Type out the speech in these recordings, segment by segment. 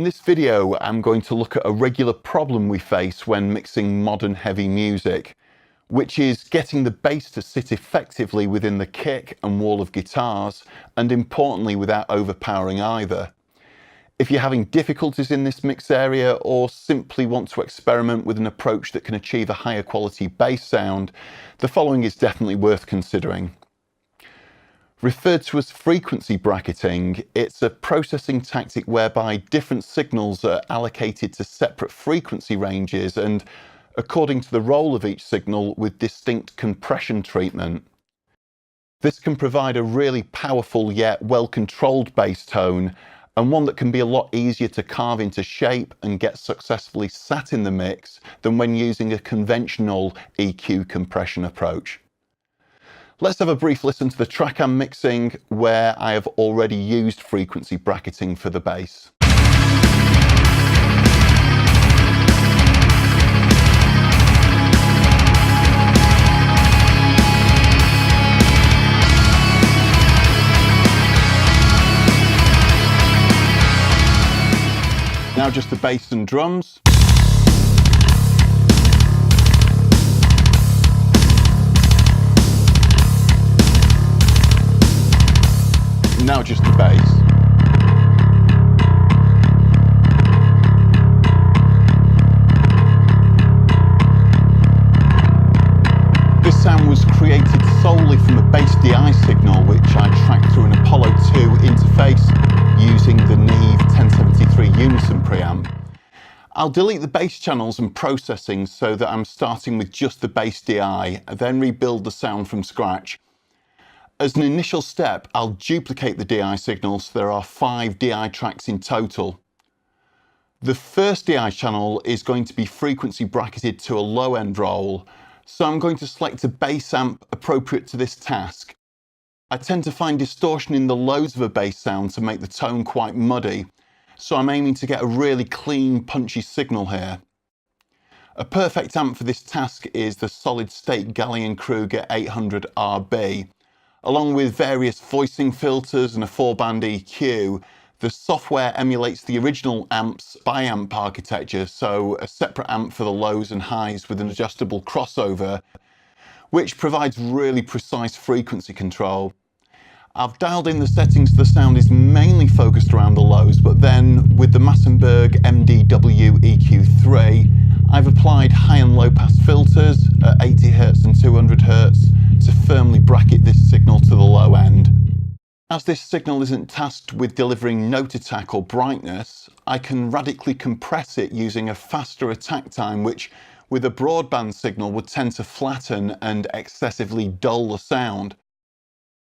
In this video, I'm going to look at a regular problem we face when mixing modern heavy music, which is getting the bass to sit effectively within the kick and wall of guitars, and importantly without overpowering either. If you're having difficulties in this mix area or simply want to experiment with an approach that can achieve a higher quality bass sound, the following is definitely worth considering. Referred to as frequency bracketing, it's a processing tactic whereby different signals are allocated to separate frequency ranges and, according to the role of each signal, with distinct compression treatment. This can provide a really powerful yet well-controlled bass tone, and one that can be a lot easier to carve into shape and get successfully sat in the mix than when using a conventional EQ compression approach. Let's have a brief listen to the track I'm mixing, where I have already used frequency bracketing for the bass. Now just the bass and drums. Now just the bass. This sound was created solely from a bass DI signal which I tracked through an Apollo 2 interface using the Neve 1073 Unison preamp. I'll delete the bass channels and processing so that I'm starting with just the bass DI, then rebuild the sound from scratch. As an initial step, I'll duplicate the DI signals, so there are 5 DI tracks in total. The first DI channel is going to be frequency bracketed to a low end roll, so I'm going to select a bass amp appropriate to this task. I tend to find distortion in the lows of a bass sound to make the tone quite muddy, so I'm aiming to get a really clean, punchy signal here. A perfect amp for this task is the solid-state Gallien-Kruger 800 RB. Along with various voicing filters and a 4-band EQ, the software emulates the original amp's bi-amp architecture, so a separate amp for the lows and highs with an adjustable crossover, which provides really precise frequency control. I've dialed in the settings so the sound is mainly focused around the lows, but then with the Massenburg MDW EQ3, I've applied high and low pass filters at 80Hz and 200Hz to firmly bracket this signal to the low end. As this signal isn't tasked with delivering note attack or brightness, I can radically compress it using a faster attack time, which with a broadband signal would tend to flatten and excessively dull the sound.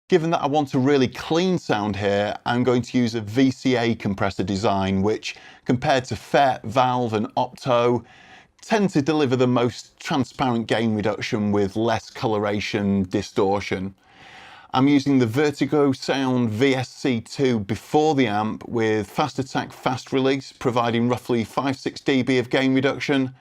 Given that I want a really clean sound here, I'm going to use a VCA compressor design, which compared to FET, Valve and Opto, tend to deliver the most transparent gain reduction with less coloration distortion. I'm using the Vertigo Sound VSC2 before the amp with fast attack, fast release, providing roughly 5-6 dB of gain reduction,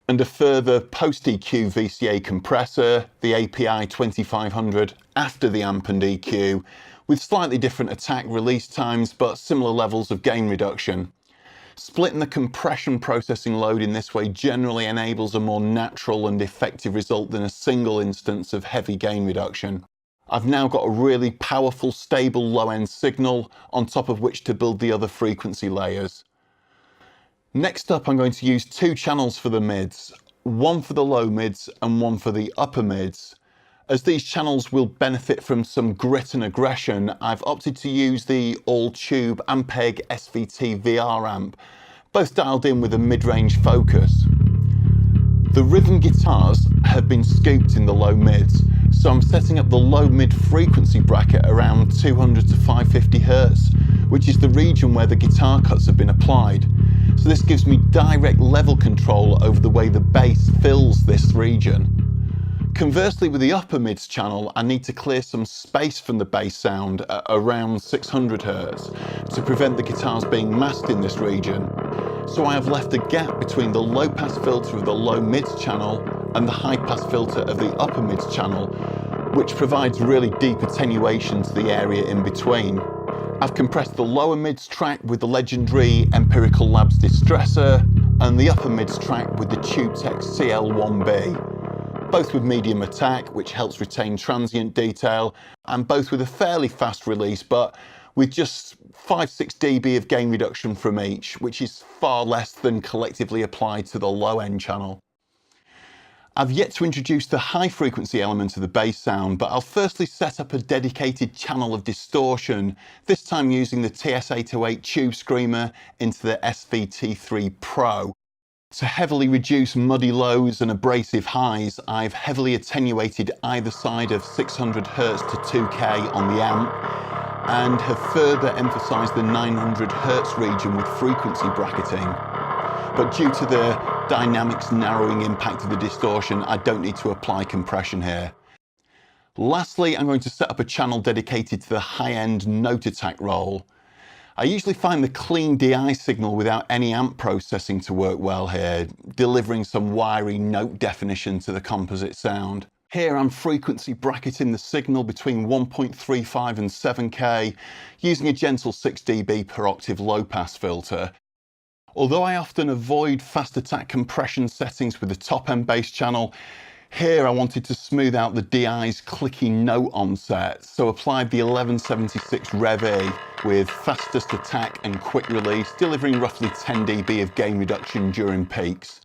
and a further post-EQ VCA compressor, the API 2500, after the amp and EQ, with slightly different attack release times but similar levels of gain reduction. Splitting the compression processing load in this way generally enables a more natural and effective result than a single instance of heavy gain reduction. I've now got a really powerful, stable low-end signal on top of which to build the other frequency layers. Next up, I'm going to use 2 channels for the mids, one for the low mids and one for the upper mids. As these channels will benefit from some grit and aggression, I've opted to use the all-tube Ampeg SVT VR amp, both dialed in with a mid-range focus. The rhythm guitars have been scooped in the low mids, so I'm setting up the low mid frequency bracket around 200 to 550 Hz, which is the region where the guitar cuts have been applied. So this gives me direct level control over the way the bass fills this region. Conversely, with the upper mids channel, I need to clear some space from the bass sound at around 600 Hz to prevent the guitars being masked in this region. So I have left a gap between the low pass filter of the low mids channel and the high pass filter of the upper mids channel, which provides really deep attenuation to the area in between. I've compressed the lower mids track with the legendary Empirical Labs Distressor and the upper mids track with the TubeTech CL1B, both with medium attack, which helps retain transient detail, and both with a fairly fast release, but with just 5-6 dB of gain reduction from each, which is far less than collectively applied to the low end channel. I've yet to introduce the high frequency element of the bass sound, but I'll firstly set up a dedicated channel of distortion, this time using the TS808 Tube Screamer into the SVT3 Pro. To heavily reduce muddy lows and abrasive highs, I've heavily attenuated either side of 600 Hz to 2K on the amp, and have further emphasised the 900 Hz region with frequency bracketing. But due to the dynamics narrowing impact of the distortion, I don't need to apply compression here. Lastly, I'm going to set up a channel dedicated to the high-end note attack role. I usually find the clean DI signal without any amp processing to work well here, delivering some wiry note definition to the composite sound. Here I'm frequency bracketing the signal between 1.35 and 7K using a gentle 6 dB per octave low pass filter. Although I often avoid fast attack compression settings with the top end bass channel, here I wanted to smooth out the DI's clicky note onset, so applied the 1176 Rev E with fastest attack and quick release, delivering roughly 10 dB of gain reduction during peaks.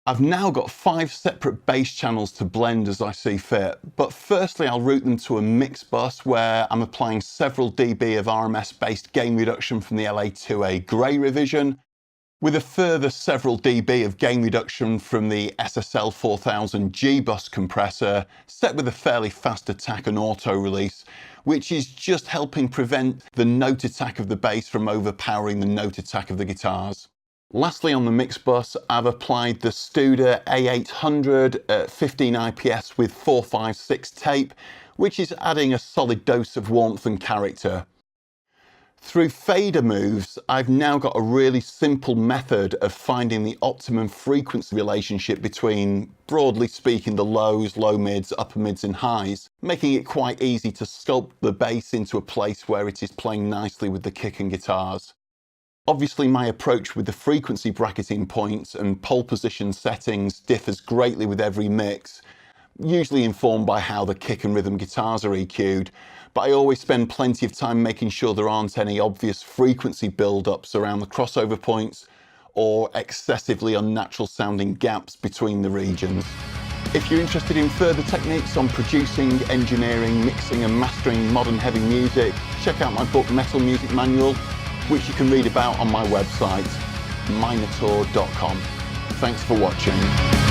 I've now got 5 separate bass channels to blend as I see fit, but firstly I'll route them to a mix bus where I'm applying several dB of RMS based gain reduction from the LA2A Grey revision, with a further several dB of gain reduction from the SSL 4000 G-Bus compressor, set with a fairly fast attack and auto release, which is just helping prevent the note attack of the bass from overpowering the note attack of the guitars. Lastly, on the mix bus, I've applied the Studer A800 at 15 IPS with 456 tape, which is adding a solid dose of warmth and character. Through fader moves, I've now got a really simple method of finding the optimum frequency relationship between, broadly speaking, the lows, low mids, upper mids and highs, making it quite easy to sculpt the bass into a place where it is playing nicely with the kick and guitars. Obviously, my approach with the frequency bracketing points and pole position settings differs greatly with every mix, usually informed by how the kick and rhythm guitars are EQ'd, but I always spend plenty of time making sure there aren't any obvious frequency build-ups around the crossover points or excessively unnatural sounding gaps between the regions. If you're interested in further techniques on producing, engineering, mixing and mastering modern heavy music, check out my book Metal Music Manual, which you can read about on my website, minotaur.com. Thanks for watching.